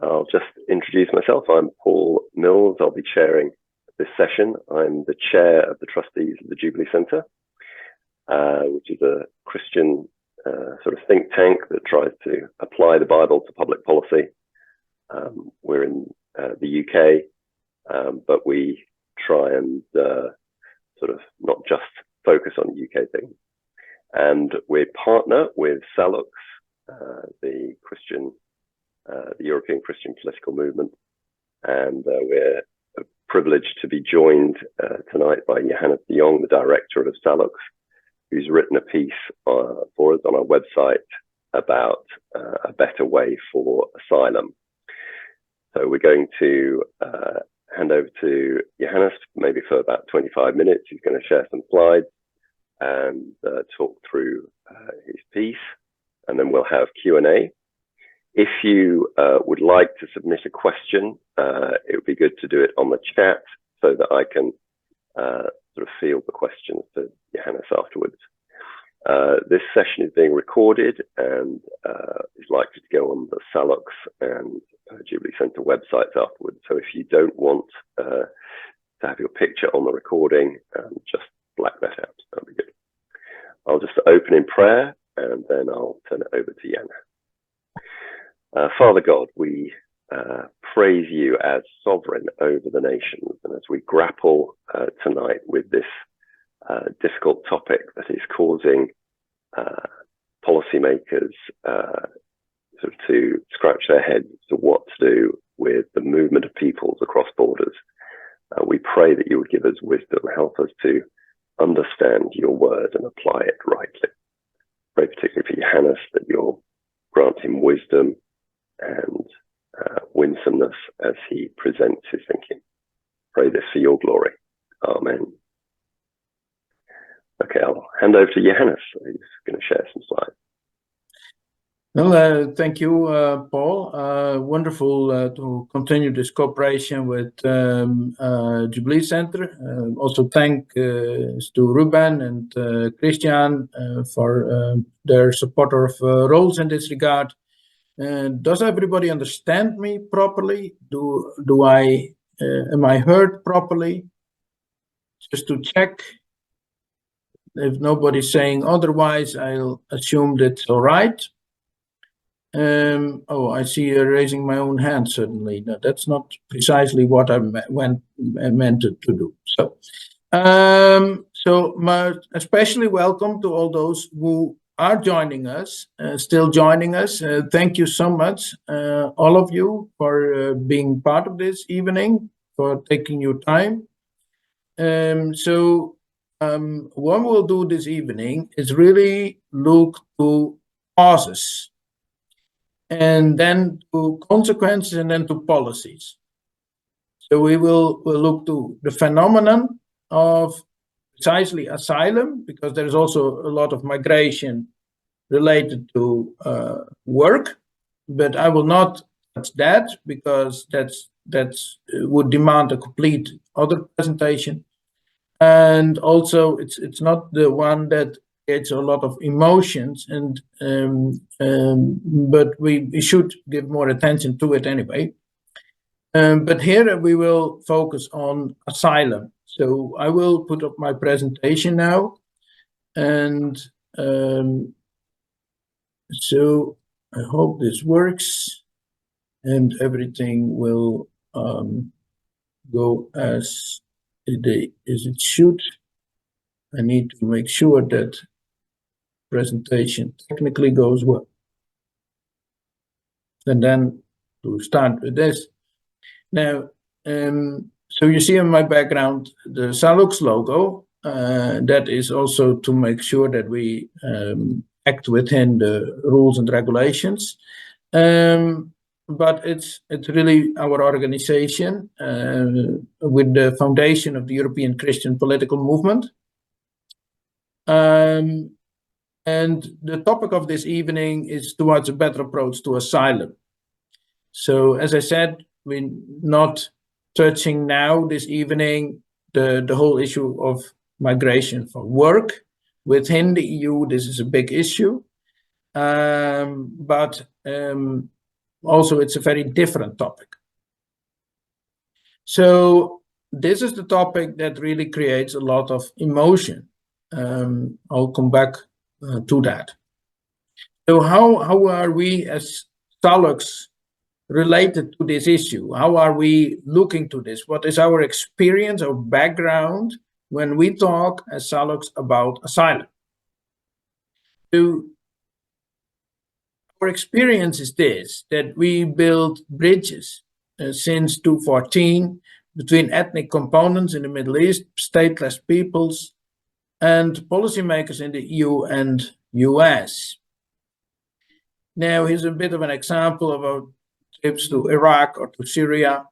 I'll just introduce myself. I'm Paul Mills. I'll be chairing this session. I'm the chair of the trustees of the Jubilee Centre, which is a Christian sort of think tank that tries to apply the Bible to public policy. We're in the UK, but we try and sort of not just focus on UK things. And we partner with Salux, the European Christian political movement, and we're privileged to be joined tonight by Johannes de Jong, the director of Salux, who's written a piece for us on our website about a better way for asylum. So we're going to hand over to Johannes maybe for about 25 minutes. He's going to share some slides and talk through his piece, and then we'll have Q&A. If you would like to submit a question, it would be good to do it on the chat so that I can sort of field the questions to Johannes afterwards. This session is being recorded and is likely to go on the Salux and Jubilee Centre websites afterwards. So if you don't want to have your picture on the recording, just black that out. That'll be good. I'll just open in prayer and then I'll turn it over to Johannes. Father God, we praise you as sovereign over the nations, and as we grapple tonight with this difficult topic that is causing policymakers sort of to scratch their heads as to what to do with the movement of peoples across borders, we pray that you would give us wisdom, help us to understand your word and apply it rightly. Pray particularly for Johannes that you'll grant him wisdom and winsomeness as he presents his thinking. Pray this for your glory. Amen. Okay, I'll hand over to Johannes. He's going to share some slides. Well, thank you, Paul. Wonderful to continue this cooperation with Jubilee Centre. Also thanks to Ruben and Christian for their supportive roles in this regard. Does everybody understand me properly? Am I heard properly? Just to check. If nobody's saying otherwise, I'll assume that's all right. Oh, I see you raising my own hand suddenly. No, that's not precisely what I meant to do. So, especially welcome to all those who are joining us, still joining us. Thank you so much, all of you, for being part of this evening, for taking your time. What we'll do this evening is really look to causes, and then to consequences, and then to policies. So we'll look to the phenomenon of precisely asylum, because there's also a lot of migration related to work, but I will not touch that because that would demand a complete other presentation. And also it's not the one that gets a lot of emotions, and but we should give more attention to it anyway. But here we will focus on asylum. So I will put up my presentation now, and so I hope this works and everything will go as it should. I need to make sure that presentation technically goes well. And then to start with this. Now, so you see in my background the Salux logo. That is also to make sure that we act within the rules and regulations. But it's really our organization with the foundation of the European Christian political movement. And the topic of this evening is towards a better approach to asylum. So as I said, we're not touching now this evening the whole issue of migration for work. Within the EU, this is a big issue. But also it's a very different topic. So this is the topic that really creates a lot of emotion. I'll come back to that. So how are we as Salux related to this issue? How are we looking to this? What is our experience or background when we talk as Salux about asylum? So our experience is this, that we build bridges since 2014 between ethnic components in the Middle East, stateless peoples, and policymakers in the EU and US. Now, here's a bit of an example of our trips to Iraq or to Syria.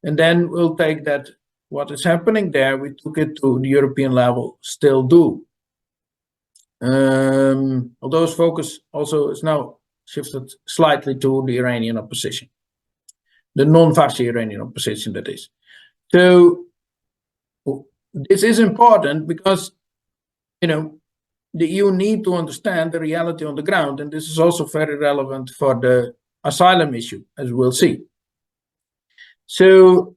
And then we'll take that, what is happening there, we took it to the European level, still do. Although its focus also is now shifted slightly to the Iranian opposition, the non-Farsi Iranian opposition, that is. So this is important because, you know, the EU need to understand the reality on the ground, and this is also very relevant for the asylum issue, as we'll see. So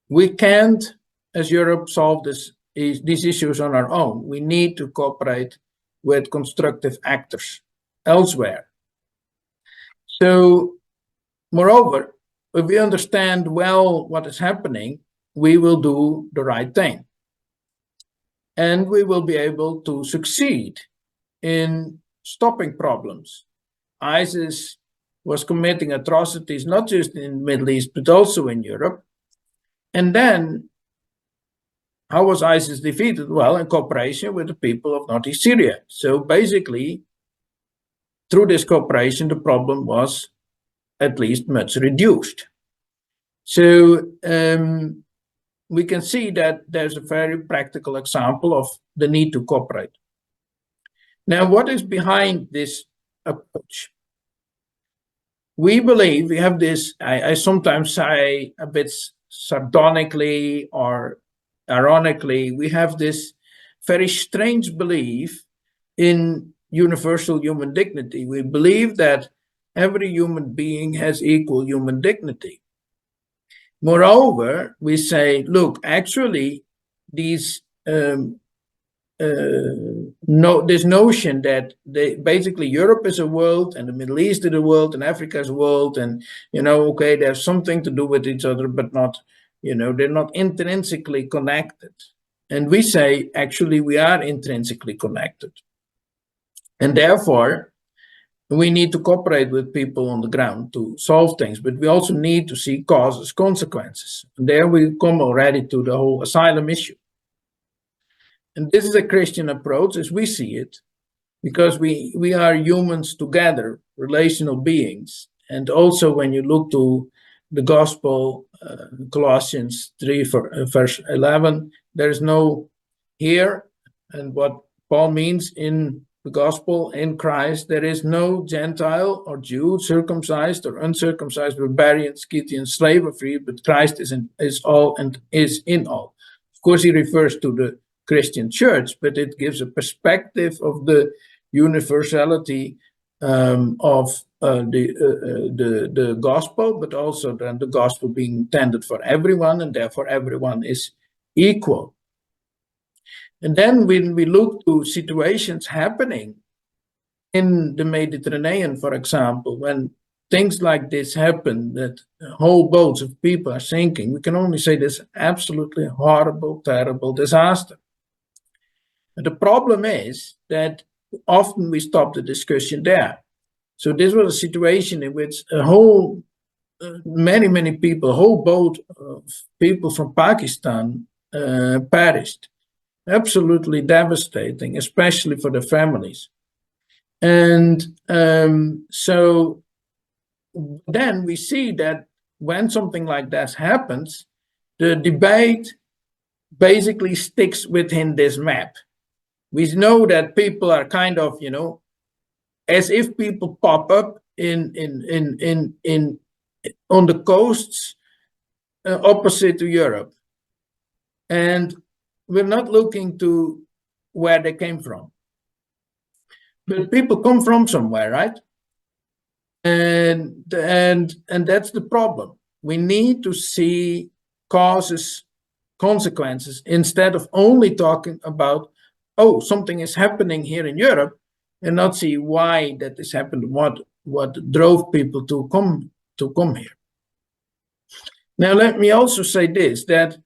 we can't, as Europe, solve these issues on our own. We need to cooperate with constructive actors elsewhere. So, moreover, if we understand well what is happening, we will do the right thing. And we will be able to succeed in stopping problems. ISIS was committing atrocities, not just in the Middle East, but also in Europe. And then, how was ISIS defeated? Well, in cooperation with the people of Northeast Syria. So basically, through this cooperation, the problem was at least much reduced. So we can see that there's a very practical example of the need to cooperate. Now, what is behind this approach? We believe we have this, I sometimes say a bit sardonically or ironically, we have this very strange belief in universal human dignity. We believe that every human being has equal human dignity. Moreover, we say, look, actually, these this notion that basically Europe is a world and the Middle East is a world and Africa is a world, and okay, there's something to do with each other, but not, they're not intrinsically connected. And we say, actually, we are intrinsically connected. And therefore, we need to cooperate with people on the ground to solve things, but we also need to see causes, consequences. And there we come already to the whole asylum issue. And this is a Christian approach as we see it, because we are humans together, relational beings. And also when you look to the gospel, Colossians 3 verse 11, there is no here, and what Paul means in the gospel in Christ, there is no Gentile or Jew, circumcised or uncircumcised, barbarian, Scythian, slave or free, but Christ is all and is in all. Of course, he refers to the Christian church, but it gives a perspective of the universality of the gospel, but also then the gospel being intended for everyone, and therefore everyone is equal. And then when we look to situations happening in the Mediterranean, for example, when things like this happen, that whole boats of people are sinking, we can only say this absolutely horrible, terrible disaster. And the problem is that often we stop the discussion there. So this was a situation in which a whole, many people, a whole boat of people from Pakistan perished. Absolutely devastating, especially for the families. And so then we see that when something like that happens, the debate basically sticks within this map. We know that people are kind of, as if people pop up on the coasts opposite to Europe. And we're not looking to where they came from. But people come from somewhere, right? And that's the problem. We need to see causes, consequences, instead of only talking about, oh, something is happening here in Europe, and not see why that is happening, what drove people to come here. Now, let me also say this, that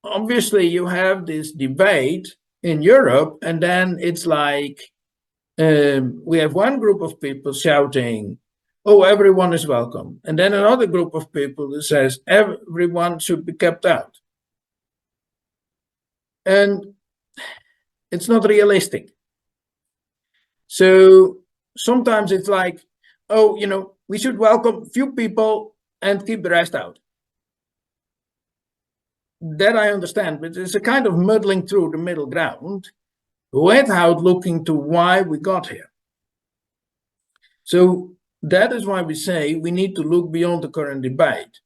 obviously you have this debate in Europe, and then it's like we have one group of people shouting, oh, everyone is welcome. And then another group of people that says everyone should be kept out. And it's not realistic. So sometimes it's like, oh, we should welcome few people and keep the rest out. That I understand, but it's a kind of muddling through the middle ground without looking to why we got here. So that is why we say we need to look beyond the current debate,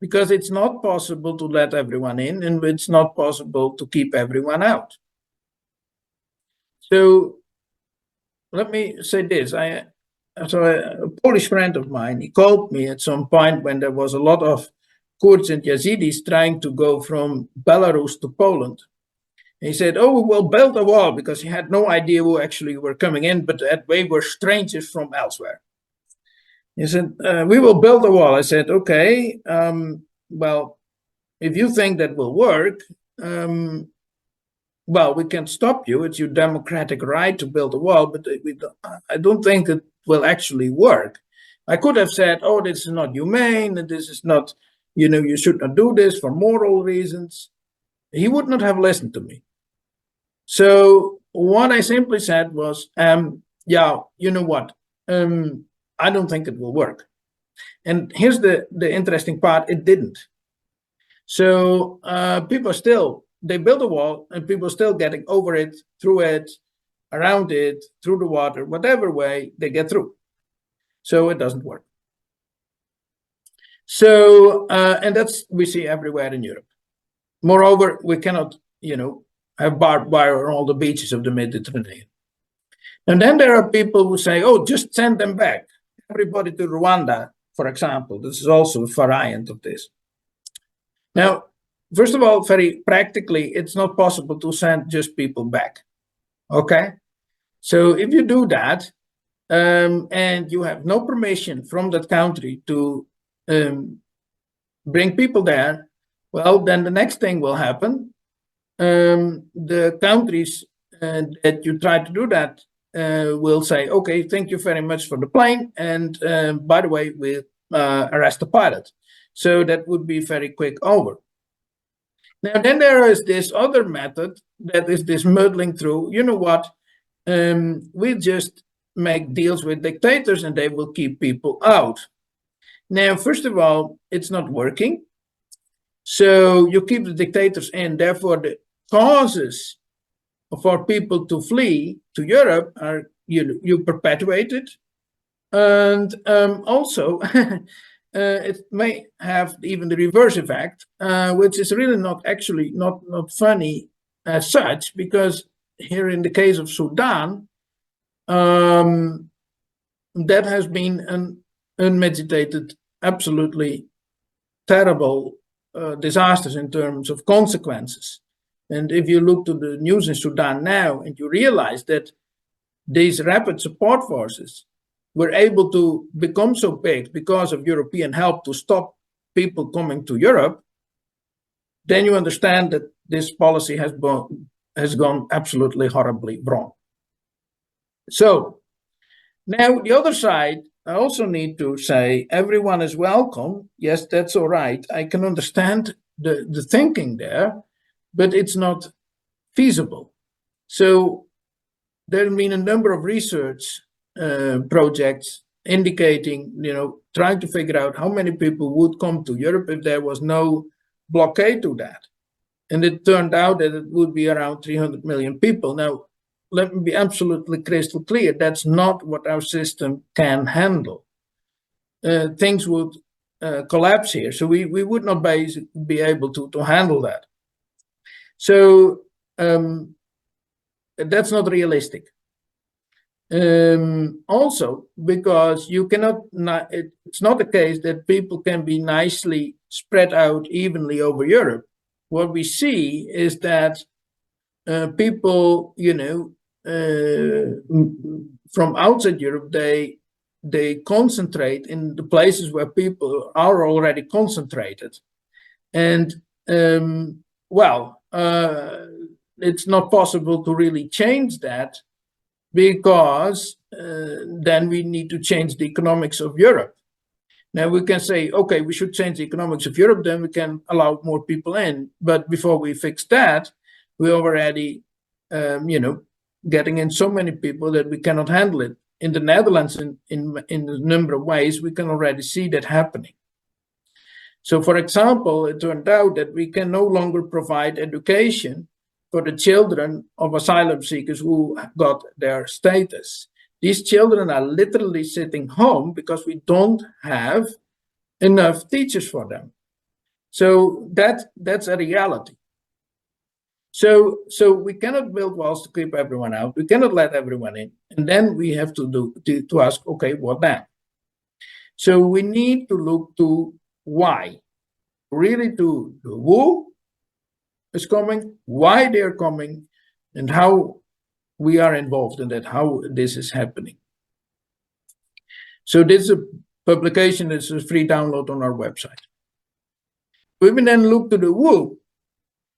because it's not possible to let everyone in, and it's not possible to keep everyone out. So let me say this. So a Polish friend of mine, he called me at some point when there was a lot of Kurds and Yazidis trying to go from Belarus to Poland. And he said, oh, we will build a wall, because he had no idea who actually were coming in, but that way were strangers from elsewhere. He said, we will build a wall. I said, okay, well, if you think that will work, well, we can stop you. It's your democratic right to build a wall, but I don't think it will actually work. I could have said, oh, this is not humane, and this is not, you should not do this for moral reasons. He would not have listened to me. So what I simply said was, yeah, you know what? I don't think it will work. And here's the interesting part, it didn't. So people still, they build a wall, and people are still getting over it, through it, around it, through the water, whatever way they get through. So it doesn't work. So, and that's, we see everywhere in Europe. Moreover, we cannot, have barbed wire on all the beaches of the Mediterranean. And then there are people who say, oh, just send them back. Everybody to Rwanda, for example. This is also a variant of this. Now, first of all, very practically, it's not possible to send just people back. Okay? So if you do that, and you have no permission from that country to bring people there, well, then the next thing will happen. The countries that you try to do that will say, okay, thank you very much for the plane, and by the way, we'll arrest the pilot. So that would be very quick over. Now, then there is this other method that is this muddling through. You know what? We just make deals with dictators and they will keep people out. Now, first of all, it's not working. So you keep the dictators in, therefore the causes for people to flee to Europe are, you perpetuate it. And also, it may have even the reverse effect, which is really not actually not funny as such, because here in the case of Sudan, that has been an unmitigated, absolutely terrible disasters in terms of consequences. And if you look to the news in Sudan now, and you realize that these rapid support forces were able to become so big because of European help to stop people coming to Europe, then you understand that this policy has gone absolutely horribly wrong. So now the other side, I also need to say everyone is welcome. Yes, that's all right. I can understand the thinking there, but it's not feasible. So there have been a number of research projects indicating, trying to figure out how many people would come to Europe if there was no blockade to that. And it turned out that it would be around 300 million people. Now, let me be absolutely crystal clear. That's not what our system can handle. Things would collapse here. So we would not be able to handle that. So that's not realistic. Also, because you cannot, it's not the case that people can be nicely spread out evenly over Europe. What we see is that people, from outside Europe, they concentrate in the places where people are already concentrated, and it's not possible to really change that, because then we need to change the economics of Europe. Now we can say, okay, we should change the economics of Europe, then we can allow more people in. But before we fix that, we're already, getting in so many people that we cannot handle it. In the Netherlands, in a number of ways, we can already see that happening. So, for example, it turned out that we can no longer provide education for the children of asylum seekers who got their status. These children are literally sitting home because we don't have enough teachers for them. So that's a reality. So we cannot build walls to keep everyone out. We cannot let everyone in. And then we have to ask, okay, what then? So we need to look to why. Really to who is coming, why they're coming, and how we are involved in that, how this is happening. So this is a publication that's a free download on our website. We will then look to the who.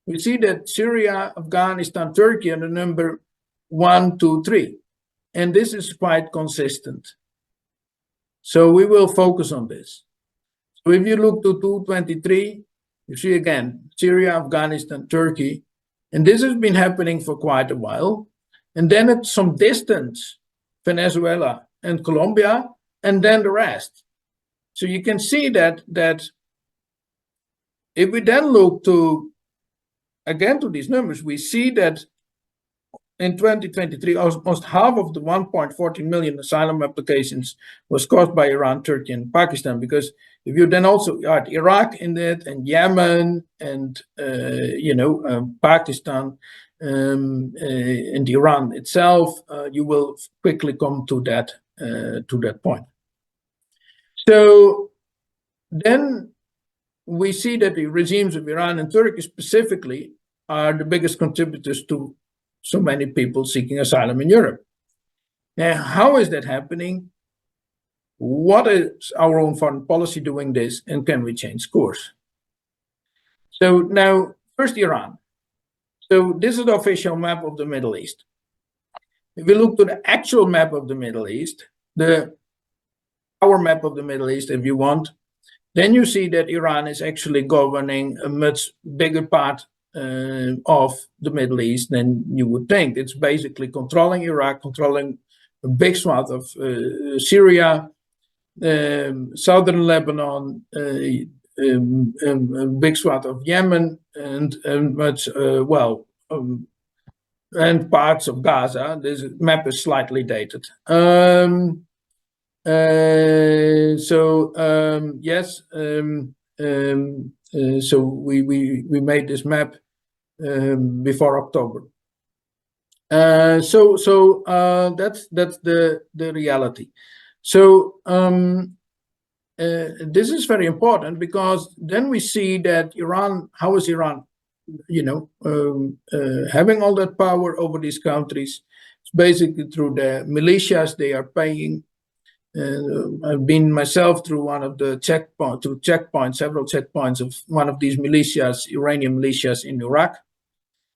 We see that Syria, Afghanistan, Turkey are the number 1, 2, 3. And this is quite consistent. So we will focus on this. So if you look to 223, you see again, Syria, Afghanistan, Turkey. And this has been happening for quite a while. And then at some distance, Venezuela and Colombia, and then the rest. So you can see that if we then look again to these numbers, we see that in 2023, almost half of the 1.14 million asylum applications was caused by Iran, Turkey, and Pakistan. Because if you then also add Iraq in that, and Yemen, and Pakistan, and Iran itself, you will quickly come to that point. So then we see that the regimes of Iran and Turkey specifically are the biggest contributors to so many people seeking asylum in Europe. Now, how is that happening? What is our own foreign policy doing this, and can we change course? So now, first Iran. So this is the official map of the Middle East. If we look to the actual map of the Middle East, our map of the Middle East, if you want, then you see that Iran is actually governing a much bigger part of the Middle East than you would think. It's basically controlling Iraq, controlling a big swath of Syria, southern Lebanon, a big swath of Yemen, and and parts of Gaza. This map is slightly dated. So we made this map before October. That's the reality. So this is very important, because then we see that Iran, how is Iran, having all that power over these countries? It's basically through the militias they are paying. I've been myself through one of the several checkpoints of one of these militias, Iranian militias in Iraq.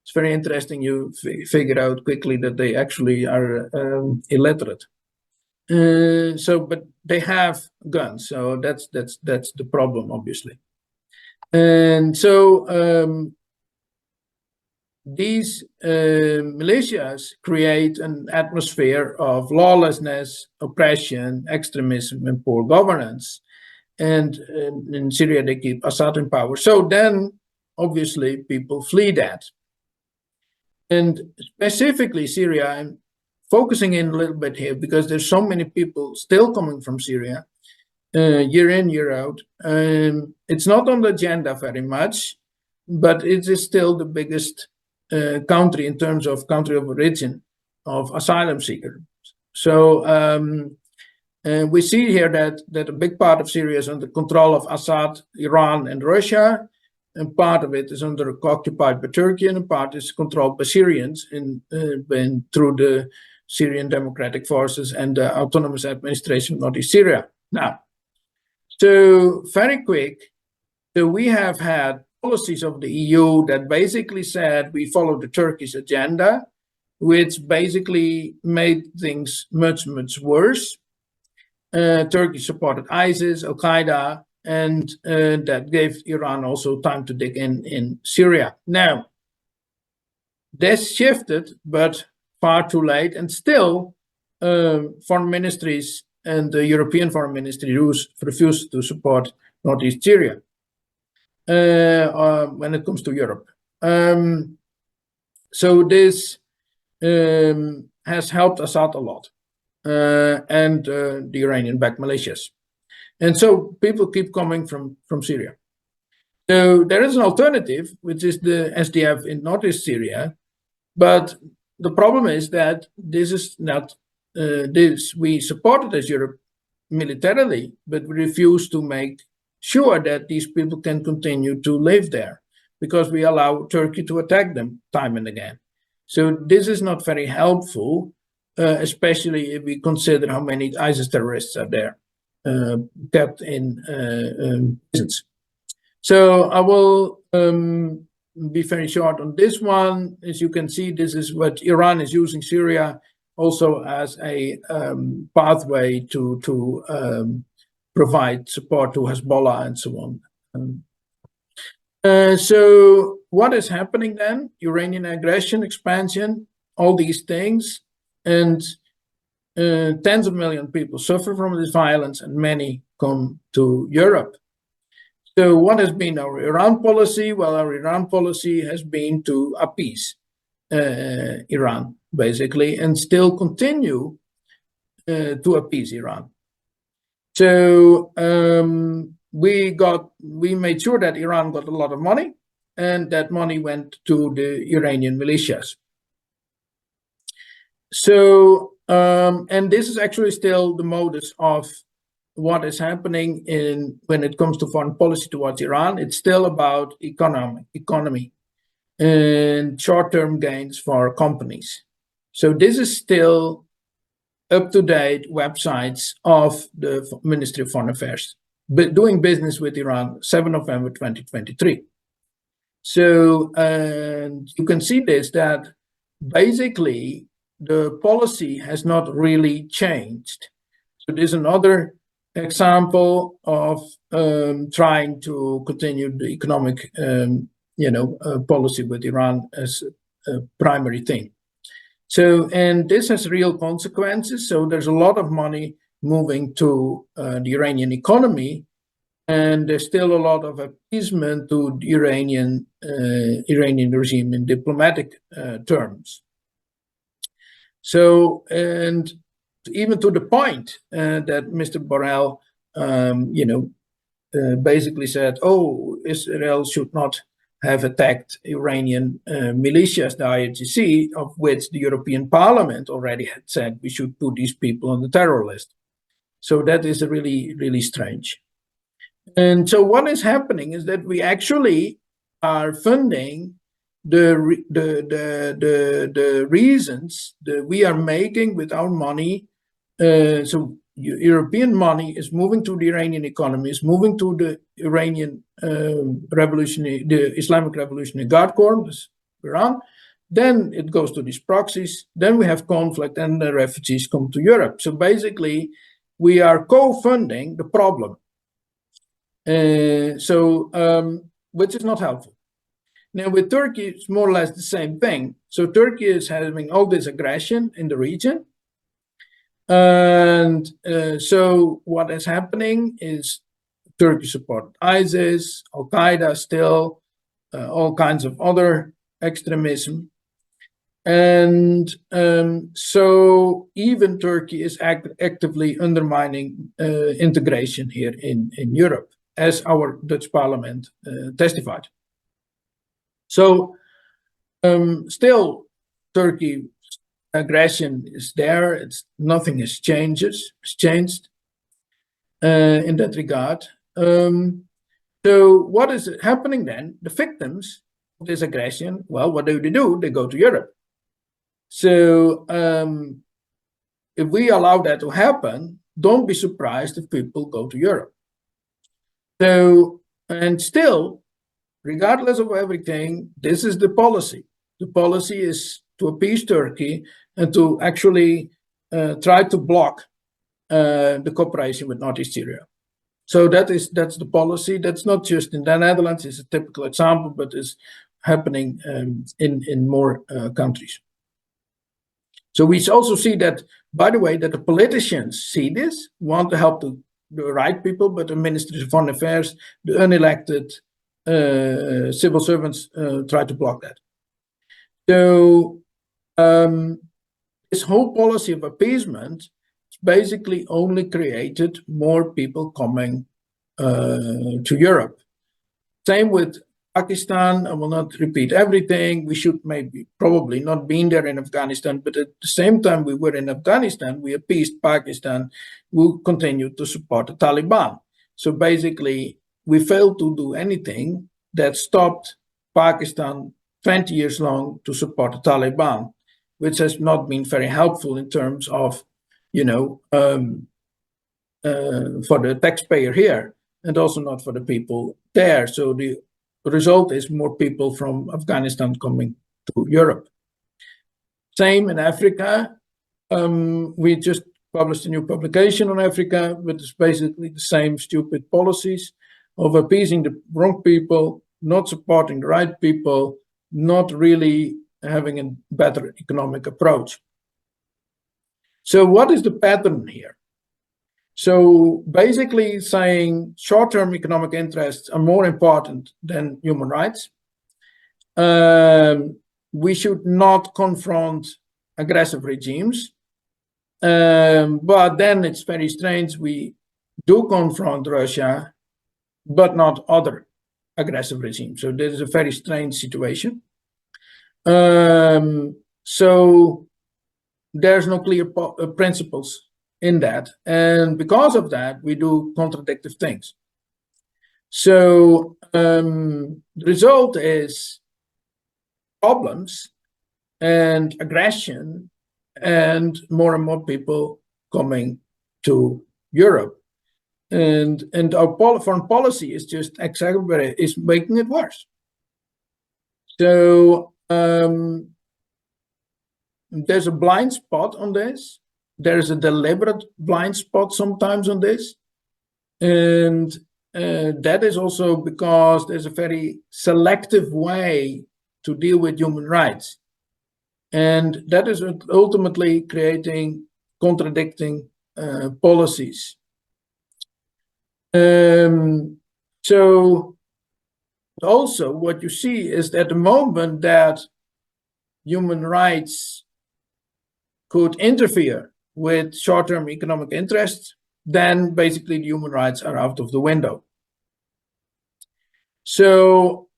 It's very interesting. You figure out quickly that they actually are illiterate. But they have guns, so that's the problem, obviously. And so these militias create an atmosphere of lawlessness, oppression, extremism, and poor governance. And in Syria, they keep Assad in power. So then, obviously, people flee that. And specifically Syria, I'm focusing in a little bit here because there's so many people still coming from Syria, year in, year out. It's not on the agenda very much, but it is still the biggest country in terms of country of origin of asylum seekers. So we see here that a big part of Syria is under control of Assad, Iran, and Russia, and part of it is occupied by Turkey, and a part is controlled by Syrians through the Syrian Democratic Forces and the Autonomous Administration of Northeast Syria. Now, so very quick, so we have had policies of the EU that basically said we follow the Turkish agenda, which basically made things much, much worse. Turkey supported ISIS, Al-Qaeda, and that gave Iran also time to dig in Syria. Now, this shifted, but far too late, and still foreign ministries and the European foreign ministry refused to support Northeast Syria when it comes to Europe. So this has helped Assad a lot. And the Iranian-backed militias. And so people keep coming from Syria. So there is an alternative, which is the SDF in northeast Syria. But the problem is that this is not this. We support it as Europe militarily, but we refuse to make sure that these people can continue to live there because we allow Turkey to attack them time and again. So this is not very helpful. Especially if we consider how many ISIS terrorists are there kept in prisons. So I will be very short on this one. As you can see, this is what Iran is using Syria also as a pathway to provide support to Hezbollah and so on. So what is happening then? Iranian aggression, expansion, all these things. And tens of millions of people suffer from this violence, and many come to Europe. So what has been our Iran policy? Well, our Iran policy has been to appease Iran, basically, and still continue to appease Iran. So we made sure that Iran got a lot of money, and that money went to the Iranian militias. So, and this is actually still the modus of what is happening when it comes to foreign policy towards Iran. It's still about economy and short-term gains for companies. So this is still up-to-date websites of the Ministry of Foreign Affairs, but doing business with Iran, 7 November 2023. So, and you can see this, that basically the policy has not really changed. So there's another example of trying to continue the economic, policy with Iran as a primary thing. So, and this has real consequences. So there's a lot of money moving to the Iranian economy, and there's still a lot of appeasement to the Iranian regime in diplomatic terms. So, and even to the point that Mr. Borrell, basically said, oh, Israel should not have attacked Iranian militias, the IRGC, of which the European Parliament already had said we should put these people on the terror list. So that is really, really strange. And so what is happening is that we actually are funding the reasons that we are making with our money. So European money is moving to the Iranian economy, is moving to the Iranian the Islamic Revolutionary Guard Corps, Iran. Then it goes to these proxies. Then we have conflict, and the refugees come to Europe. So basically, we are co-funding the problem. Which is not helpful. Now with Turkey, it's more or less the same thing. So Turkey is having all this aggression in the region. And so what is happening is Turkey supported ISIS, Al-Qaeda still, all kinds of other extremism. And so even Turkey is actively undermining integration here in Europe, as our Dutch parliament testified. So still Turkey aggression is there. Nothing has changed in that regard. So what is happening then? The victims of this aggression, well, what do? They go to Europe. So if we allow that to happen, don't be surprised if people go to Europe. So, and still, regardless of everything, this is the policy. The policy is to appease Turkey and to actually try to block the cooperation with Northeast Syria. So that's the policy. That's not just in the Netherlands. It's a typical example, but it's happening in more countries. So we also see that, by the way, that the politicians see this, want to help the right people, but the ministries of foreign affairs, the unelected civil servants try to block that. So this whole policy of appeasement basically only created more people coming to Europe. Same with Pakistan. I will not repeat everything. We should probably not been there in Afghanistan, but at the same time we were in Afghanistan, we appeased Pakistan, who continued to support the Taliban. So basically, we failed to do anything that stopped Pakistan 20 years long to support the Taliban, which has not been very helpful in terms of, for the taxpayer here, and also not for the people there. So the result is more people from Afghanistan coming to Europe. Same in Africa. We just published a new publication on Africa, but it's basically the same stupid policies of appeasing the wrong people, not supporting the right people, not really having a better economic approach. So what is the pattern here? So basically saying short-term economic interests are more important than human rights. We should not confront aggressive regimes. But then it's very strange. We do confront Russia, but not other aggressive regimes. So this is a very strange situation. So there's no clear principles in that. And because of that, we do contradictory things. So the result is problems and aggression and more people coming to Europe. And our foreign policy is just is making it worse. So there's a blind spot on this. There's a deliberate blind spot sometimes on this. And that is also because there's a very selective way to deal with human rights. And that is ultimately creating contradicting policies. So also what you see is that the moment that human rights could interfere with short-term economic interests, then basically the human rights are out of the window. So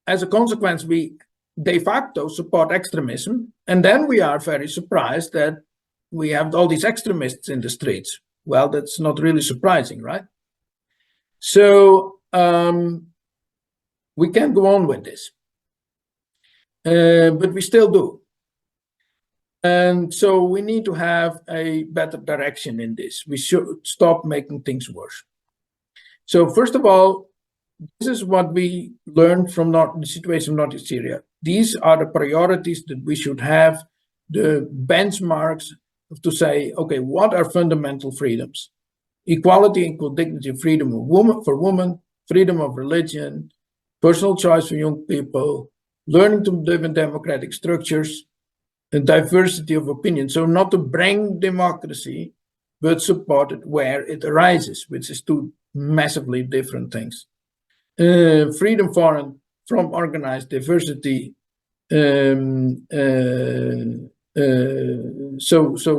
as a consequence, we de facto support extremism, and then we are very surprised that we have all these extremists in the streets. Well, that's not really surprising, right? So we can't go on with this, but we still do. And so we need to have a better direction in this. We should stop making things worse. So first of all, this is what we learned from the situation of Northeast Syria. These are the priorities that we should have, the benchmarks to say, okay, what are fundamental freedoms? Equality, equal dignity, freedom for women, freedom of religion, personal choice for young people, learning to live in democratic structures, and diversity of opinion. So not to bring democracy, but support it where it arises, which is two massively different things. Freedom from organized diversity, so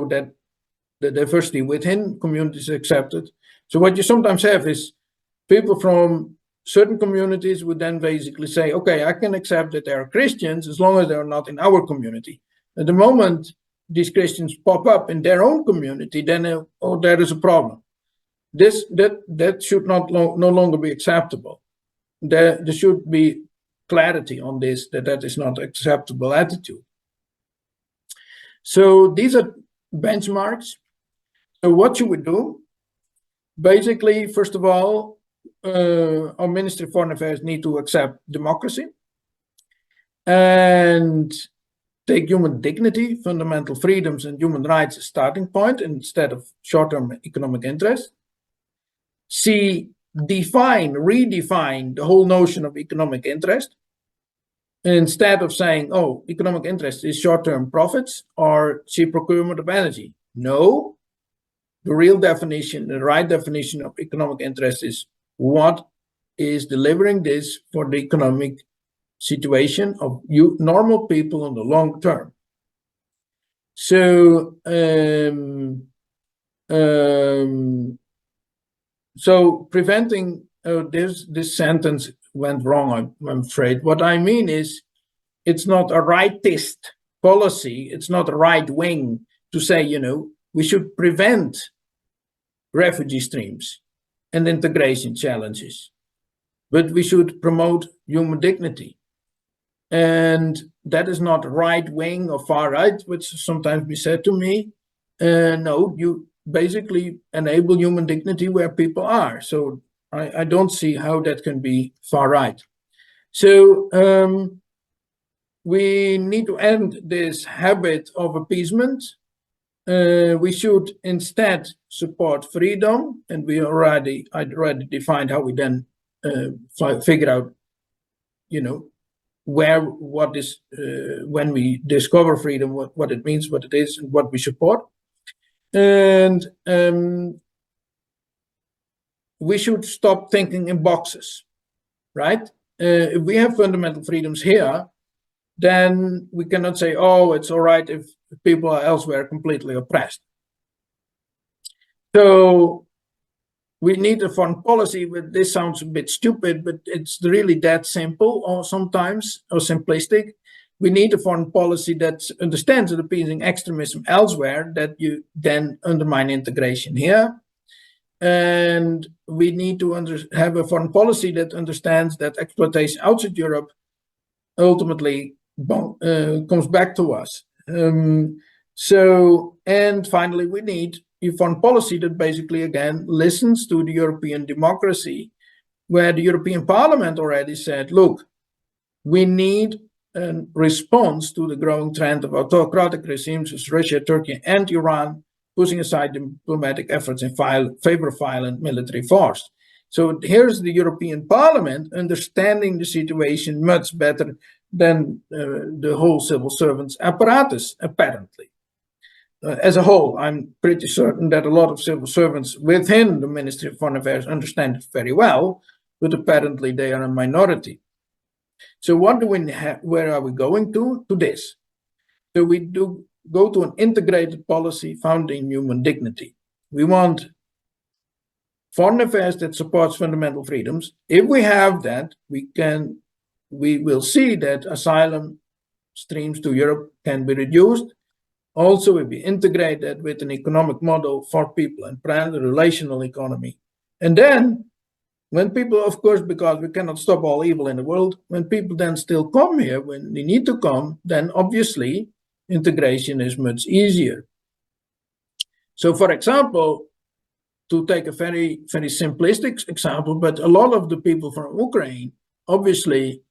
that the diversity within communities is accepted. So what you sometimes have is people from certain communities would then basically say, okay, I can accept that they are Christians as long as they're not in our community. At the moment these Christians pop up in their own community, then there is a problem. That should no longer be acceptable. There should be clarity on this, that is not acceptable attitude. So these are benchmarks. So what should we do? Basically, first of all, our Ministry of Foreign Affairs need to accept democracy and take human dignity, fundamental freedoms, and human rights as starting point instead of short-term economic interest. Redefine the whole notion of economic interest. Instead of saying, oh, economic interest is short-term profits or cheap procurement of energy. No, the real definition, the right definition of economic interest is what is delivering this for the economic situation of normal people in the long term. So, so preventing this sentence went wrong, I'm afraid. What I mean is, it's not a rightist policy, it's not a right wing to say, we should prevent refugee streams and integration challenges, but we should promote human dignity. And that is not right wing or far right, which sometimes be said to me. No, you basically enable human dignity where people are. So I don't see how that can be far right. So we need to end this habit of appeasement. We should instead support freedom, and I already defined how we then figure out, when we discover freedom, what it means, what it is, and what we support. And we should stop thinking in boxes, right? If we have fundamental freedoms here, then we cannot say, oh, it's all right if people are elsewhere completely oppressed. So we need a foreign policy, but this sounds a bit stupid, but it's really that simple or sometimes, or simplistic. We need a foreign policy that understands that appeasing extremism elsewhere, that you then undermine integration here. And we need to have a foreign policy that understands that exploitation outside Europe ultimately comes back to us. And finally, we need a foreign policy that basically, again, listens to the European democracy, where the European Parliament already said, look, we need a response to the growing trend of autocratic regimes as Russia, Turkey, and Iran, pushing aside diplomatic efforts in favor of violent military force. So here's the European Parliament understanding the situation much better than the whole civil servants apparatus, apparently. As a whole, I'm pretty certain that a lot of civil servants within the Ministry of Foreign Affairs understand it very well, but apparently they are a minority. So what do we have? Where are we going to? To this. So we do go to an integrated policy founded in human dignity. We want foreign affairs that supports fundamental freedoms. If we have that, we will see that asylum streams to Europe can be reduced. Also, if we integrate that with an economic model for people and plan the relational economy. And then when people, of course, because we cannot stop all evil in the world, when people then still come here, when they need to come, then obviously integration is much easier. So, for example, to take a very, very simplistic example, but a lot of the people from Ukraine obviously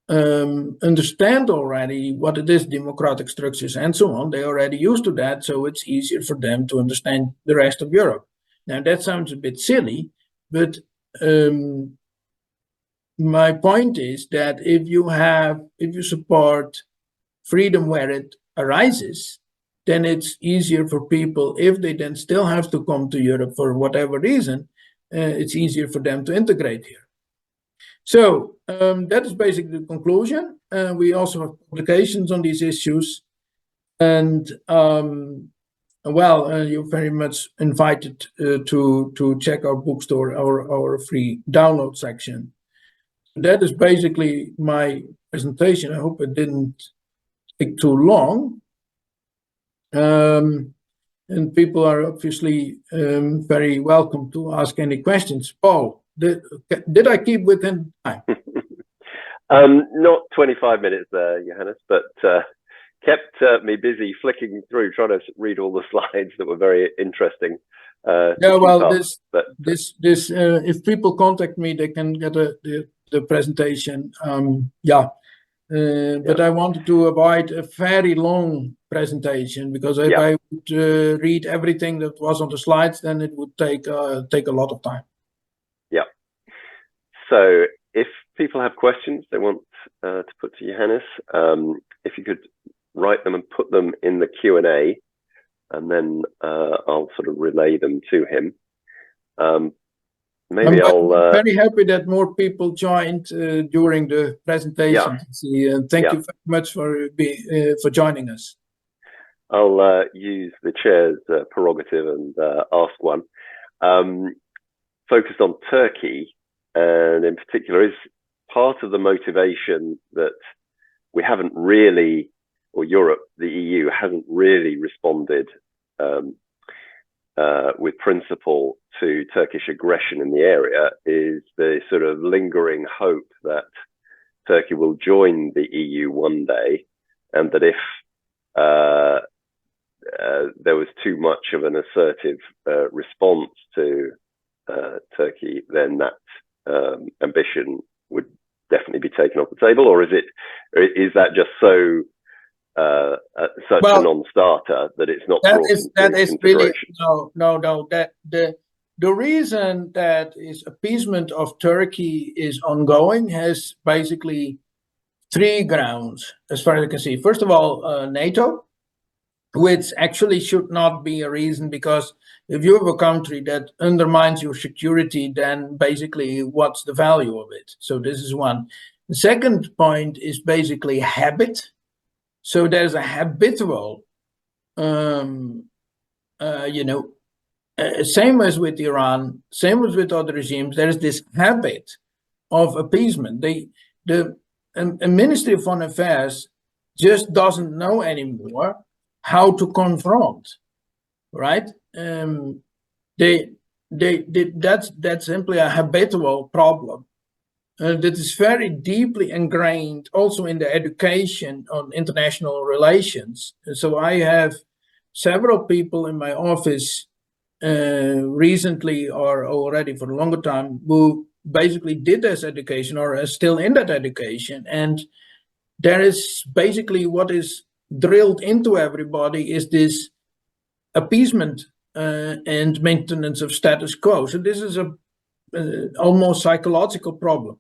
understand already what it is, democratic structures and so on. They're already used to that, so it's easier for them to understand the rest of Europe. Now, that sounds a bit silly, but my point is that if you support freedom where it arises, then it's easier for people, if they then still have to come to Europe for whatever reason, it's easier for them to integrate here. So that is basically the conclusion. We also have publications on these issues. And you're very much invited to check our bookstore, our free download section. that is basically my presentation. I hope it didn't take too long. And people are obviously very welcome to ask any questions. Paul, did I keep within time? Not 25 minutes there, Johannes, but kept me busy flicking through, trying to read all the slides that were very interesting. Yeah, well, if people contact me, they can get the presentation. But I wanted to avoid a very long presentation, because if I would read everything that was on the slides, then it would take a lot of time. Yeah. So if people have questions they want to put to Johannes, if you could write them and put them in the Q&A, and then I'll sort of relay them to him. Maybe I'm very happy that more people joined during the presentation. Yeah. Thank you very much for joining us. I'll use the chair's prerogative and ask one. Focused on Turkey, and in particular, is part of the motivation that we haven't really, or Europe, the EU, hasn't really responded with principle to Turkish aggression in the area, is the sort of lingering hope that Turkey will join the EU one day, and that if there was too much of an assertive response to Turkey, then that ambition would definitely be taken off the table? Or is that just so such a non-starter that it's not brought into consideration? Really the reason that is appeasement of Turkey is ongoing has basically three grounds, as far as I can see. First of all, NATO, which actually should not be a reason, because if you have a country that undermines your security, then basically what's the value of it? So this is one. The second point is basically habit. So there's a habitual, same as with Iran, same as with other regimes, there is this habit of appeasement. The Ministry of Foreign Affairs just doesn't know anymore how to confront, right? That's simply a habitual problem. That is very deeply ingrained also in the education on international relations. And so I have several people in my office recently, or already for a longer time, who basically did this education or are still in that education. And there is basically what is drilled into everybody is this appeasement and maintenance of status quo. So this is a almost psychological problem.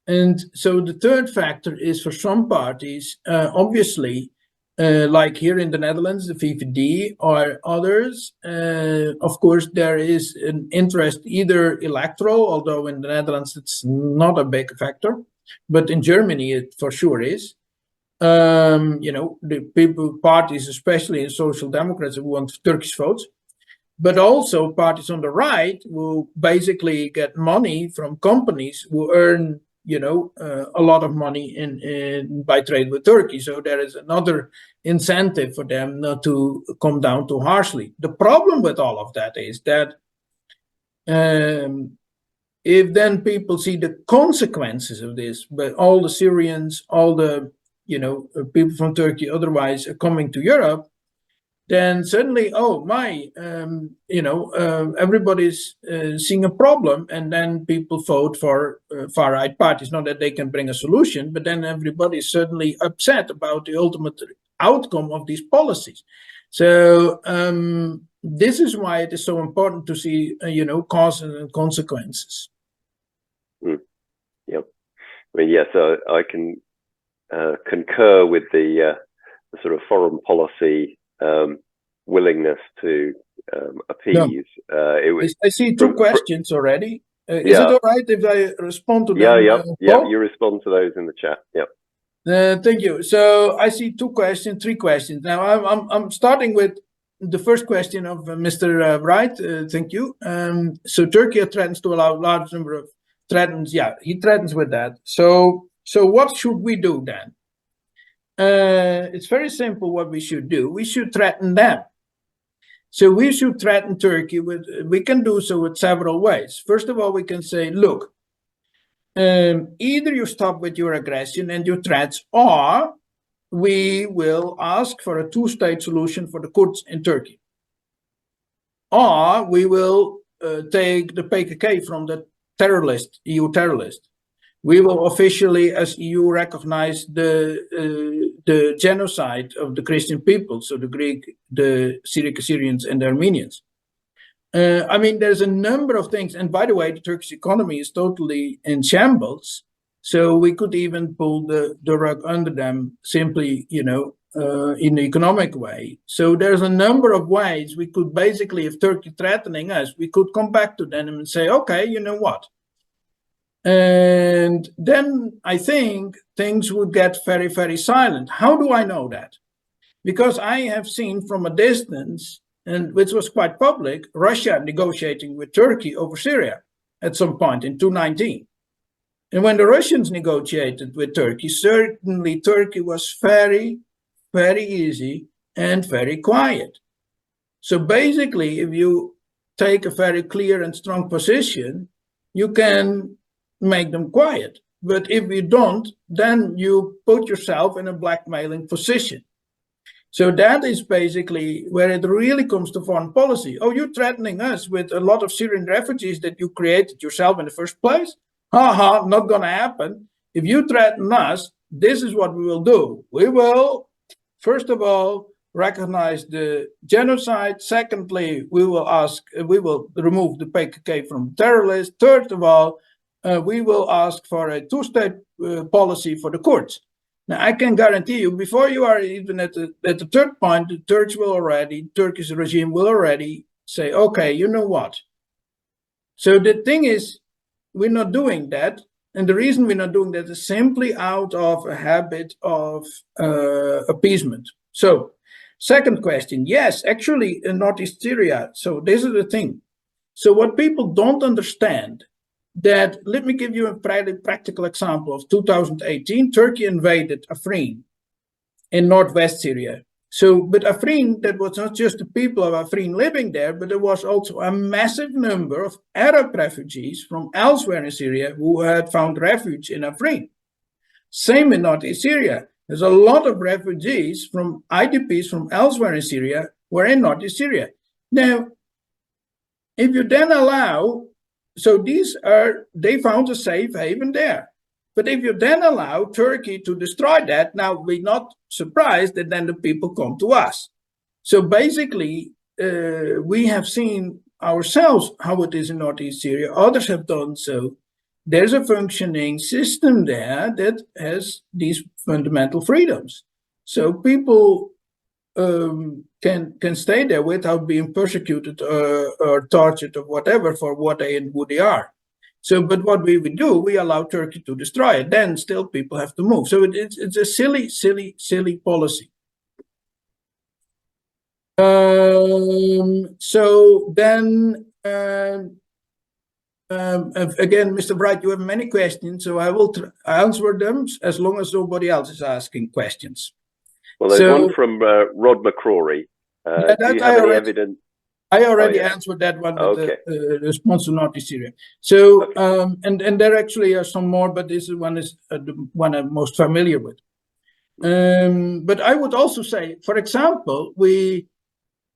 And so the third factor is, for some parties, obviously, like here in the Netherlands, the VVD or others, of course, there is an interest either electoral, although in the Netherlands it's not a big factor, but in Germany it for sure is. The parties, especially in Social Democrats, who want Turkish votes, but also parties on the right will basically get money from companies who earn, a lot of money by trade with Turkey. So there is another incentive for them not to come down too harshly. The problem with all of that is that if then people see the consequences of this, but all the Syrians, all the people from Turkey otherwise are coming to Europe, then suddenly, everybody's seeing a problem, and then people vote for far-right parties. Not that they can bring a solution, but then everybody's suddenly upset about the ultimate outcome of these policies. So this is why it is so important to see, causes and consequences. Yep. So I can concur with the sort of foreign policy willingness to appease. I see two questions already. Is it all right if I respond to them? You respond to those in the chat. Thank you. So I see three questions. Now I'm starting with the first question of Mr. Wright. Thank you. So Turkey threatens to allow a large number of threatens. Yeah, he threatens with that. So what should we do then? It's very simple. What we should do, we should threaten them. So we should threaten Turkey with. We can do so with several ways. First of all, we can say, look, either you stop with your aggression and your threats, or we will ask for a two-state solution for the Kurds in Turkey. Or we will take the PKK from the terror list, EU terror list. We will officially, as EU, recognize the genocide of the Christian people, so the Greek, the Syriac Assyrians, and the Armenians. I mean, there's a number of things. And by the way, the Turkish economy is totally in shambles. So we could even pull the rug under them simply, in the economic way. So there's a number of ways we could basically, if Turkey threatening us, we could come back to them and say, okay, you know what? And then I think things would get very, very silent. How do I know that? Because I have seen from a distance, and which was quite public, Russia negotiating with Turkey over Syria at some point in 2019. And when the Russians negotiated with Turkey, certainly Turkey was very, very easy and very quiet. So basically, if you take a very clear and strong position, you can make them quiet. But if you don't, then you put yourself in a blackmailing position. So that is basically where it really comes to foreign policy. Oh, you're threatening us with a lot of Syrian refugees that you created yourself in the first place? Haha, not going to happen. If you threaten us, this is what we will do. We will, first of all, recognize the genocide. Secondly, we will remove the PKK from the terror list. Third of all, we will ask for a two-state policy for the Kurds. Now, I can guarantee you, before you are even at the third point, the Turkish regime will already say, okay, you know what? So the thing is, we're not doing that. And the reason we're not doing that is simply out of a habit of appeasement. So, second question, yes, actually in Northeast Syria. So this is the thing. So what people don't understand, that let me give you a practical example of 2018. Turkey invaded Afrin in northwest Syria. So, but Afrin, that was not just the people of Afrin living there, but there was also a massive number of Arab refugees from elsewhere in Syria who had found refuge in Afrin. Same in northeast Syria. There's a lot of refugees from IDPs from elsewhere in Syria who are in northeast Syria. Now, if you then allow, so they found a safe haven there. But if you then allow Turkey to destroy that, now we're not surprised that then the people come to us. So basically, we have seen ourselves how it is in northeast Syria. Others have done so. There's a functioning system there that has these fundamental freedoms. So people can stay there without being persecuted or tortured or whatever for what they and who they are. So, but what we would do, we allow Turkey to destroy it. Then still people have to move. So it's a silly policy. So then, again, Mr. Bright, you have many questions, so I will answer them as long as nobody else is asking questions. Well, there's one from Rod McCrory. Do you have any evidence? I already answered that one with the response to Northeast Syria. So, and there actually are some more, but this one is the one I'm most familiar with. But I would also say, for example, we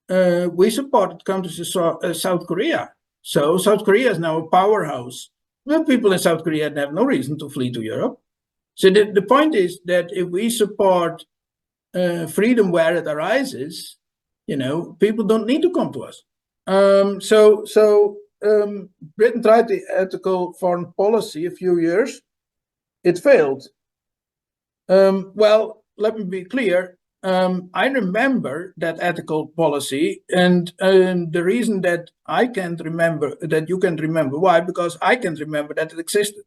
supported countries in South Korea. So South Korea is now a powerhouse. Well, people in South Korea have no reason to flee to Europe. So the point is that if we support freedom where it arises, people don't need to come to us. So Britain tried the ethical foreign policy a few years. It failed. Well, let me be clear. I remember that ethical policy, and the reason that I can't remember, that you can remember why, because I can remember that it existed.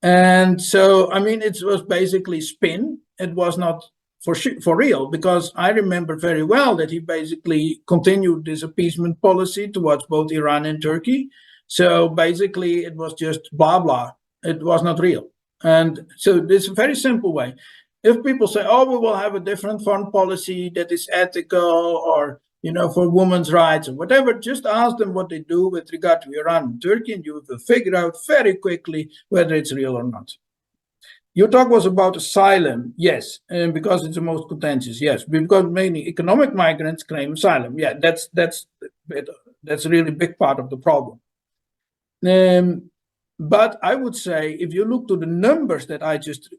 And so, I mean, it was basically spin. It was not for real, because I remember very well that he basically continued this appeasement policy towards both Iran and Turkey. So basically, it was just blah blah. It was not real. And so this is a very simple way. If people say, "Oh, we will have a different foreign policy that is ethical," or for women's rights or whatever, just ask them what they do with regard to Iran and Turkey, and you will figure out very quickly whether it's real or not. Your talk was about asylum, yes, and because it's the most contentious, yes, because mainly economic migrants claim asylum. Yeah, that's a really big part of the problem. But I would say, if you look to the numbers that I just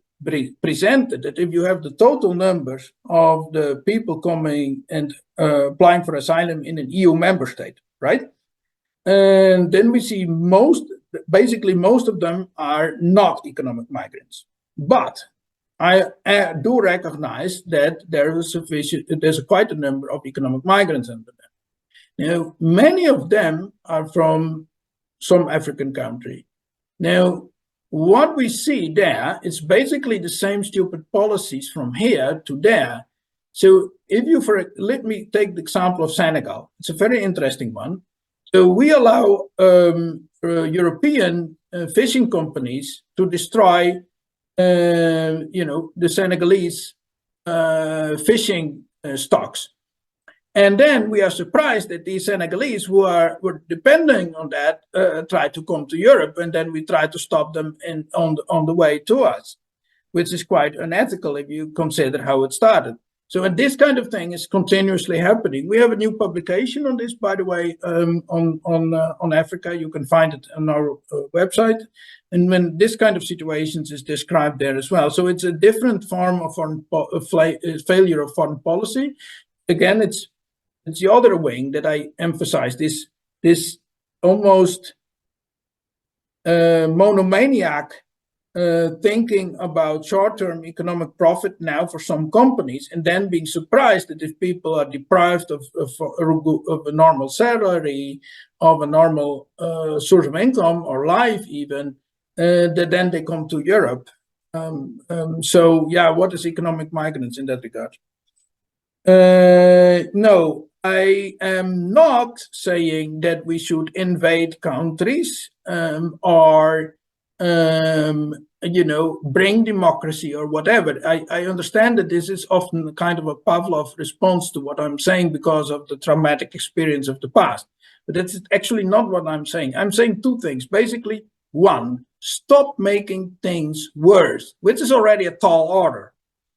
presented, that if you have the total numbers of the people coming and applying for asylum in an EU member state, right? And then we see basically most of them are not economic migrants. But I do recognize that there's quite a number of economic migrants under them. Now, many of them are from some African country. Now, what we see there is basically the same stupid policies from here to there. So if you, let me take the example of Senegal. It's a very interesting one. So we allow European fishing companies to destroy, the Senegalese fishing stocks. And then we are surprised that these Senegalese who were depending on that try to come to Europe, and then we try to stop them on the way to us, which is quite unethical if you consider how it started. So, and this kind of thing is continuously happening. We have a new publication on this, by the way, on Africa. You can find it on our website. And when this kind of situations is described there as well. So it's a different form of failure of foreign policy. Again, it's the other wing that I emphasize, this almost monomaniac thinking about short-term economic profit now for some companies, and then being surprised that if people are deprived of a normal salary, of a normal source of income or life even, that then they come to Europe. So yeah, what is economic migrants in that regard? No, I am not saying that we should invade countries or bring democracy or whatever. I understand that this is often kind of a Pavlov response to what I'm saying because of the traumatic experience of the past. But that's actually not what I'm saying. I'm saying two things. Basically, one, stop making things worse, which is already a tall order.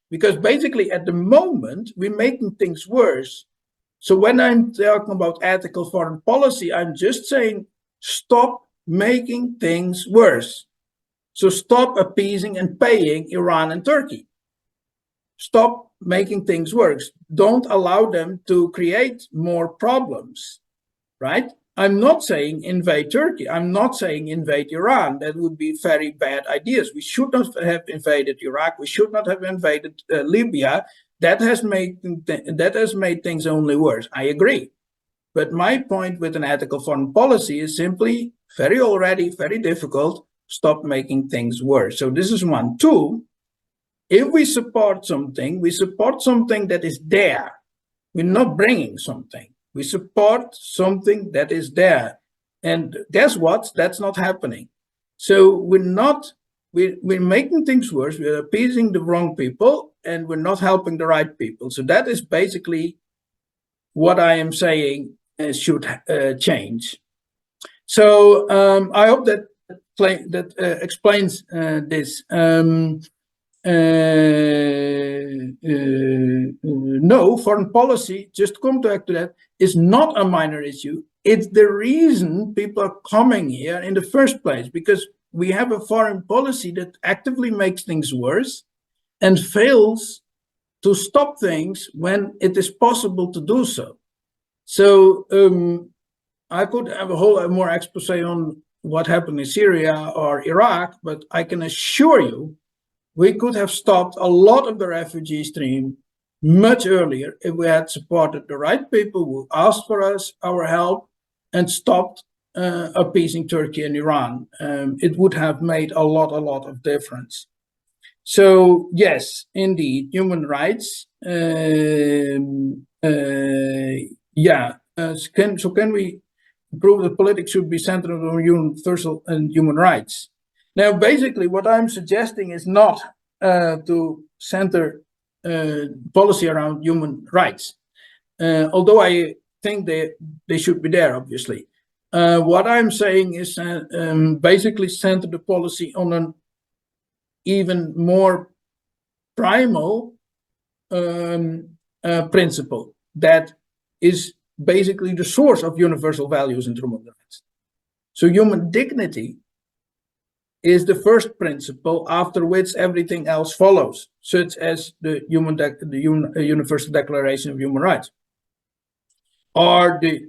Because basically, at the moment, we're making things worse. So when I'm talking about ethical foreign policy, I'm just saying stop making things worse. So stop appeasing and paying Iran and Turkey. Stop making things worse. Don't allow them to create more problems, right? I'm not saying invade Turkey. I'm not saying invade Iran. That would be very bad ideas. We should not have invaded Iraq. We should not have invaded Libya. That has made things only worse. I agree. But my point with an ethical foreign policy is simply very difficult. Stop making things worse. So this is one. Two, if we support something that is there. We're not bringing something. We support something that is there. And guess what? That's not happening. So we're making things worse. We're appeasing the wrong people and we're not helping the right people. So that is basically what I am saying should change. So I hope that explains this. No, foreign policy, just to come back to that, is not a minor issue. It's the reason people are coming here in the first place, because we have a foreign policy that actively makes things worse and fails to stop things when it is possible to do so. So I could have a whole lot more expose on what happened in Syria or Iraq, but I can assure you we could have stopped a lot of the refugee stream much earlier if we had supported the right people who asked for our help and stopped appeasing Turkey and Iran. It would have made a lot of difference. So yes, indeed, human rights. Can we prove that politics should be centered on universal and human rights. Now, basically, what I'm suggesting is not to center policy around human rights, although I think they should be there, obviously. What I'm saying is basically center the policy on an even more primal principle that is basically the source of universal values and human rights. So human dignity is the first principle after which everything else follows, such as the Universal Declaration of Human Rights, or the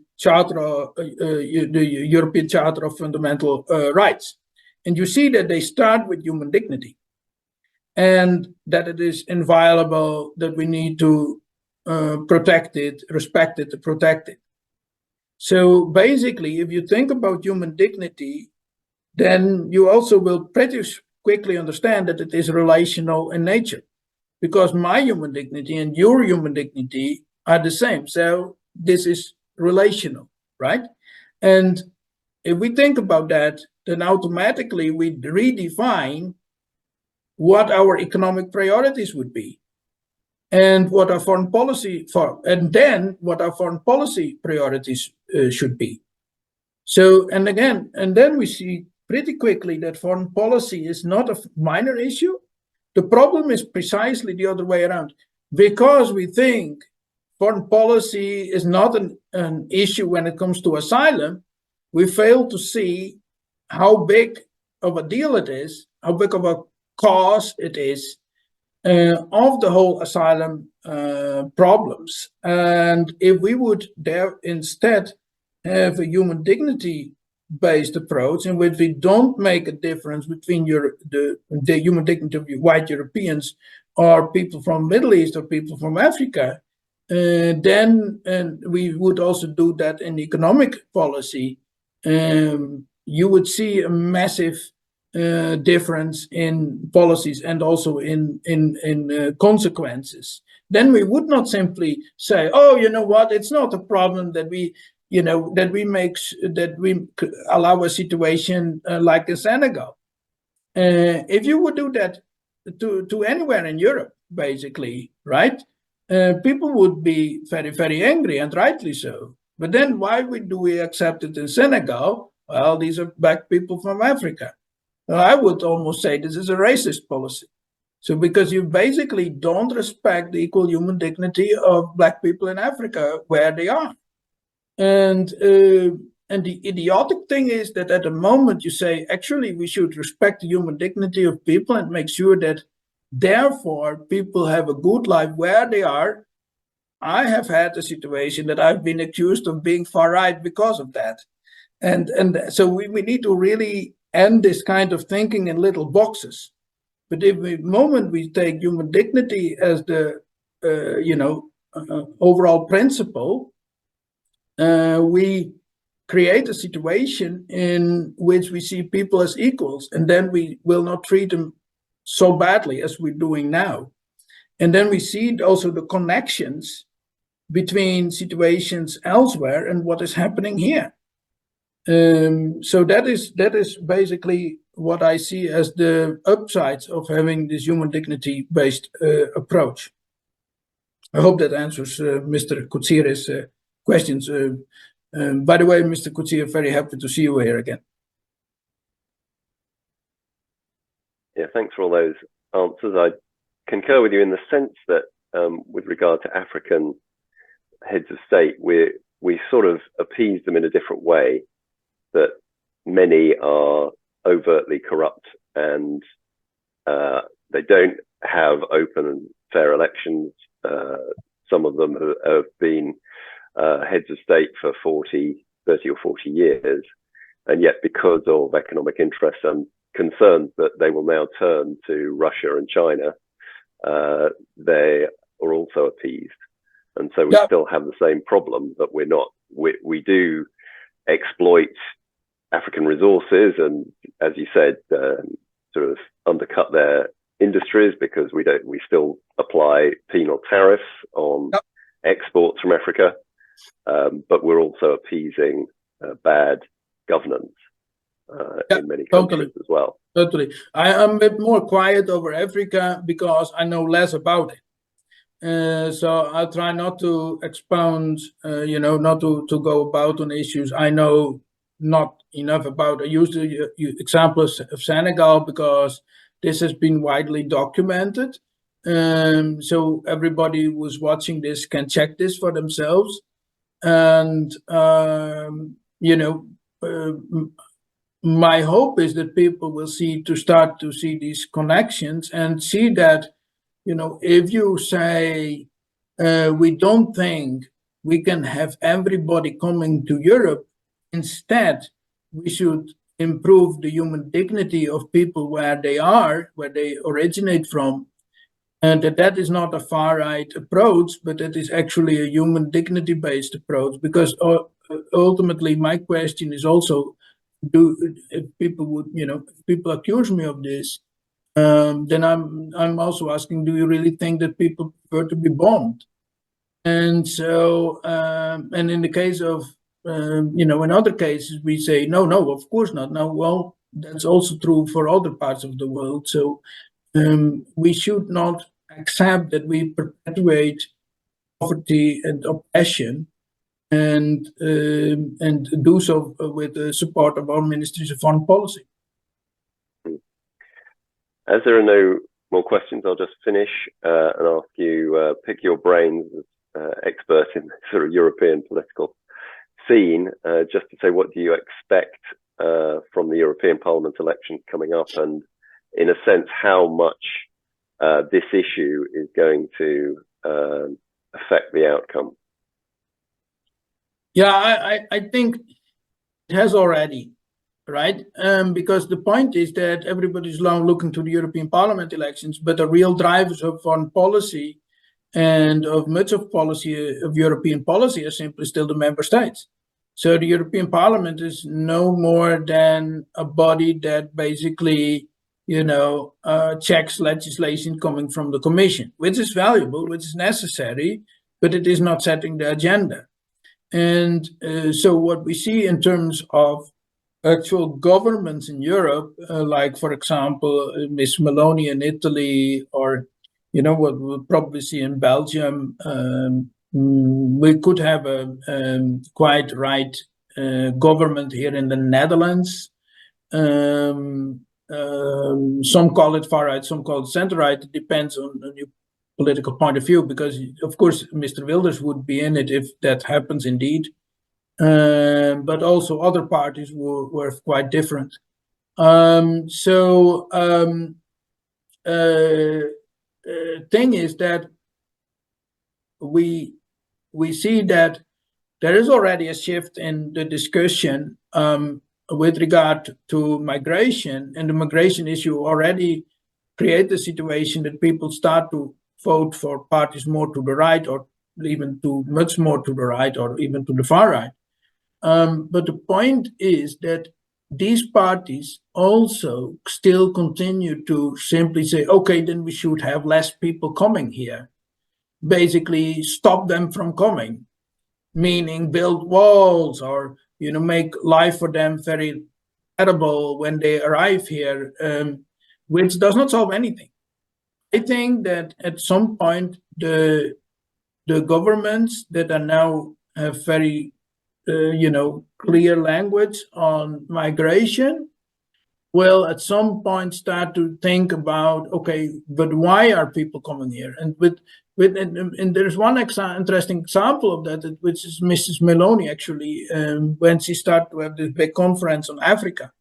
European Charter of Fundamental Rights. And you see that they start with human dignity, and that it is inviolable, that we need to protect it, respect it, protect it. So basically, if you think about human dignity, then you also will pretty quickly understand that it is relational in nature, because my human dignity and your human dignity are the same. So this is relational, right? And if we think about that, then automatically we redefine what our economic priorities would be, and what our foreign policy and then what our foreign policy priorities should be. So, and then we see pretty quickly that foreign policy is not a minor issue. The problem is precisely the other way around, because we think foreign policy is not an issue when it comes to asylum. We fail to see how big of a deal it is, how big of a cause it is of the whole asylum problems. And if we would there instead have a human dignity based approach in which we don't make a difference between the human dignity of white Europeans or people from Middle East or people from Africa, then we would also do that in economic policy. You would see a massive difference in policies and also in consequences. Then we would not simply say, oh, you know what, it's not a problem that we allow a situation like in Senegal. If you would do that to anywhere in Europe, basically, right? People would be very, very angry, and rightly so. But then why do we accept it in Senegal? Well, these are black people from Africa. I would almost say this is a racist policy. So because you basically don't respect the equal human dignity of black people in Africa where they are. And the idiotic thing is that at the moment you say, actually, we should respect the human dignity of people and make sure that therefore people have a good life where they are. I have had a situation that I've been accused of being far right because of that. And so we need to really end this kind of thinking in little boxes. But if the moment we take human dignity as the overall principle, we create a situation in which we see people as equals, and then we will not treat them so badly as we're doing now. And then we see also the connections between situations elsewhere and what is happening here. So that is basically what I see as the upsides of having this human dignity-based approach. I hope that answers Mr. Koutsira's questions. By the way, Mr. Koutsira, very happy to see you here again. Yeah, thanks for all those answers. I concur with you in the sense that with regard to African heads of state, we sort of appease them in a different way, that many are overtly corrupt and they don't have open and fair elections. Some of them have been heads of state for 30 or 40 years. And yet, because of economic interests, I'm concerned that they will now turn to Russia and China. They are also appeased. And so we still have the same problem that we do exploit African resources and, as you said, sort of undercut their industries because we still apply penal tariffs on exports from Africa. But we're also appeasing bad governance in many countries as well. Totally. I'm a bit more quiet over Africa because I know less about it. So I'll try not to expound, not to go about on issues I know not enough about. I use the example of Senegal because this has been widely documented. So everybody who's watching this can check this for themselves. And, my hope is that people will start to see these connections and see that, if you say, we don't think we can have everybody coming to Europe, instead, we should improve the human dignity of people where they are, where they originate from, and that is not a far-right approach, but it is actually a human dignity-based approach, because ultimately my question is also, if people accuse me of this, then I'm also asking, do you really think that people prefer to be bombed? And so, and in the case of, in other cases, we say, no, of course not. Now, well, that's also true for other parts of the world. So we should not accept that we perpetuate poverty and oppression, and do so with the support of our ministries of foreign policy. As there are no more questions, I'll just finish and ask you, pick your brains as experts in the sort of European political scene, just to say, what do you expect from the European Parliament election coming up, and in a sense, how much this issue is going to affect the outcome? Yeah, I think it has already, right? Because the point is that everybody's now looking to the European Parliament elections, but the real drivers of foreign policy and of much of policy, of European policy, are simply still the member states. So the European Parliament is no more than a body that basically, checks legislation coming from the Commission, which is valuable, which is necessary, but it is not setting the agenda. And so what we see in terms of actual governments in Europe, like, for example, Ms. Meloni in Italy, or, what we'll probably see in Belgium, we could have a quite right government here in the Netherlands. Some call it far right, some call it center right. It depends on your political point of view, because, of course, Mr. Wilders would be in it if that happens indeed. But also other parties were quite different. Thing is that we see that there is already a shift in the discussion with regard to migration, and the migration issue already create the situation that people start to vote for parties more to the right, or even to much more to the right, or even to the far right. But the point is that these parties also still continue to simply say, okay, then we should have less people coming here. Basically stop them from coming, meaning build walls, or, make life for them very terrible when they arrive here, which does not solve anything. I think that at some point the governments that are now have very clear language on migration will at some point start to think about, okay, but why are people coming here? And there's one interesting example of that, which is Mrs. Meloni, actually, when she started to have this big conference on Africa.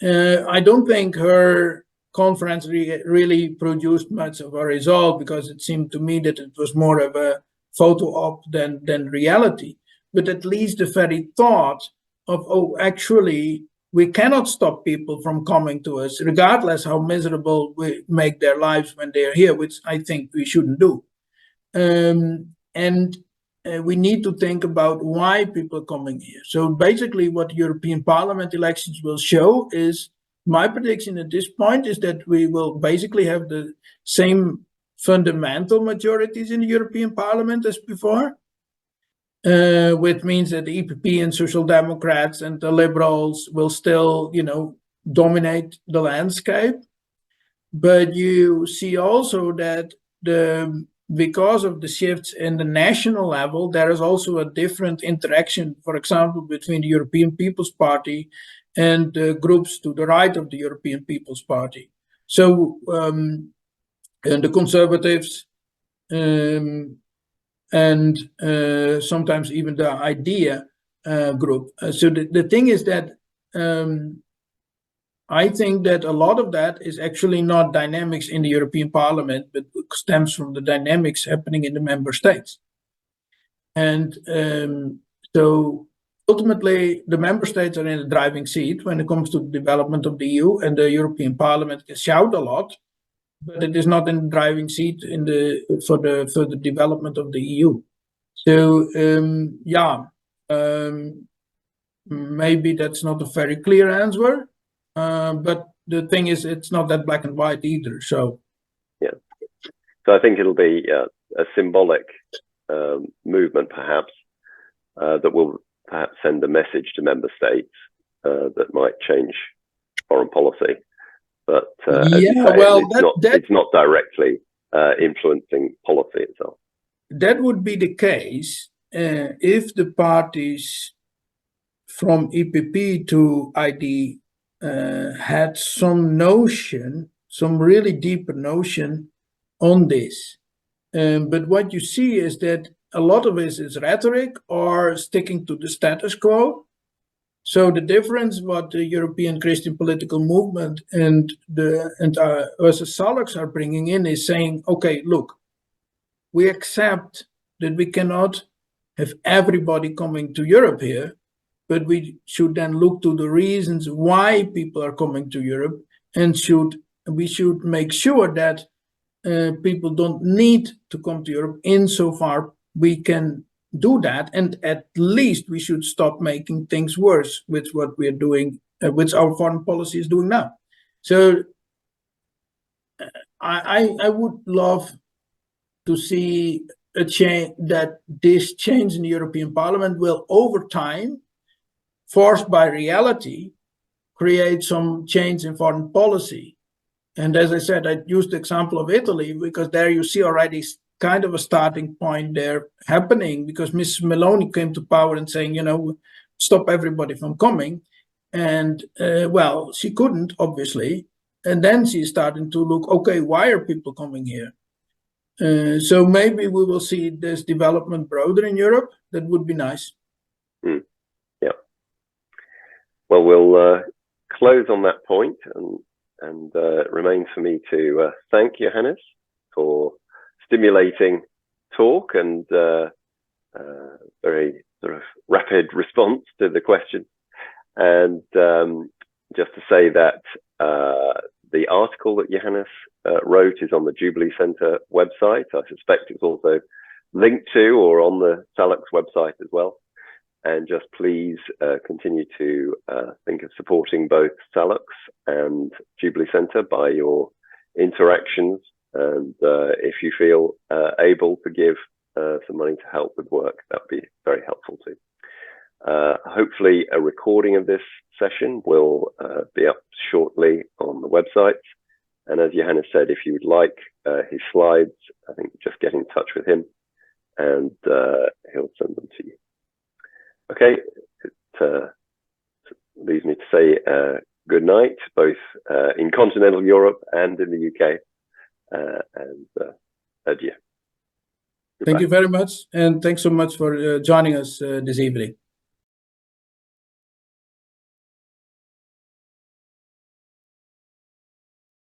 I don't think her conference really produced much of a result, because it seemed to me that it was more of a photo op than reality. But at least the very thought of, oh, actually, we cannot stop people from coming to us, regardless how miserable we make their lives when they're here, which I think we shouldn't do. We need to think about why people are coming here. So basically what European Parliament elections will show is, my prediction at this point is that we will basically have the same fundamental majorities in the European Parliament as before. which means that the EPP and Social Democrats and the Liberals will still, dominate the landscape. But you see also that because of the shifts in the national level, there is also a different interaction, for example, between the European People's Party and the groups to the right of the European People's Party. So and the Conservatives and sometimes even the IDEA group. So the thing is that I think that a lot of that is actually not dynamics in the European Parliament, but stems from the dynamics happening in the member states. And so ultimately, the member states are in the driving seat when it comes to the development of the EU, and the European Parliament can shout a lot, but it is not in the driving seat for the development of the EU. So maybe that's not a very clear answer. But the thing is, it's not that black and white either. So yeah, so I think it'll be a symbolic movement, perhaps, that will perhaps send a message to member states that might change foreign policy. But as you say, it's not directly influencing policy itself. That would be the case if the parties from EPP to ID had some notion, some really deeper notion on this. But what you see is that a lot of it is rhetoric or sticking to the status quo. So the difference what the European Christian political movement and us as Salaks are bringing in is saying, okay, look, we accept that we cannot have everybody coming to Europe here, but we should then look to the reasons why people are coming to Europe, and we should make sure that people don't need to come to Europe insofar we can do that, and at least we should stop making things worse with what we're doing, which our foreign policy is doing now. So I would love to see a change, that this change in the European Parliament will, over time, forced by reality, create some change in foreign policy. And as I said, I used the example of Italy because there you see already kind of a starting point there happening, because Mrs. Meloni came to power and saying, stop everybody from coming. And well, she couldn't, obviously. And then she's starting to look, okay, why are people coming here? So maybe we will see this development broader in Europe. That would be nice. Yeah. Well, we'll close on that point, and it remains for me to thank Johannes for stimulating talk and very sort of rapid response to the question. And just to say that the article that Johannes wrote is on the Jubilee Centre website. I suspect it's also linked to or on the Salaks website as well. And just please continue to think of supporting both Salaks and Jubilee Centre by your interactions. And if you feel able to give some money to help with work, that would be very helpful too. Hopefully a recording of this session will be up shortly on the website. And as Johannes said, if you would like his slides, I think just get in touch with him and he'll send them to you. Okay, it leaves me to say good night, both in continental Europe and in the UK, and adieu. Thank you very much, and thanks so much for joining us this evening.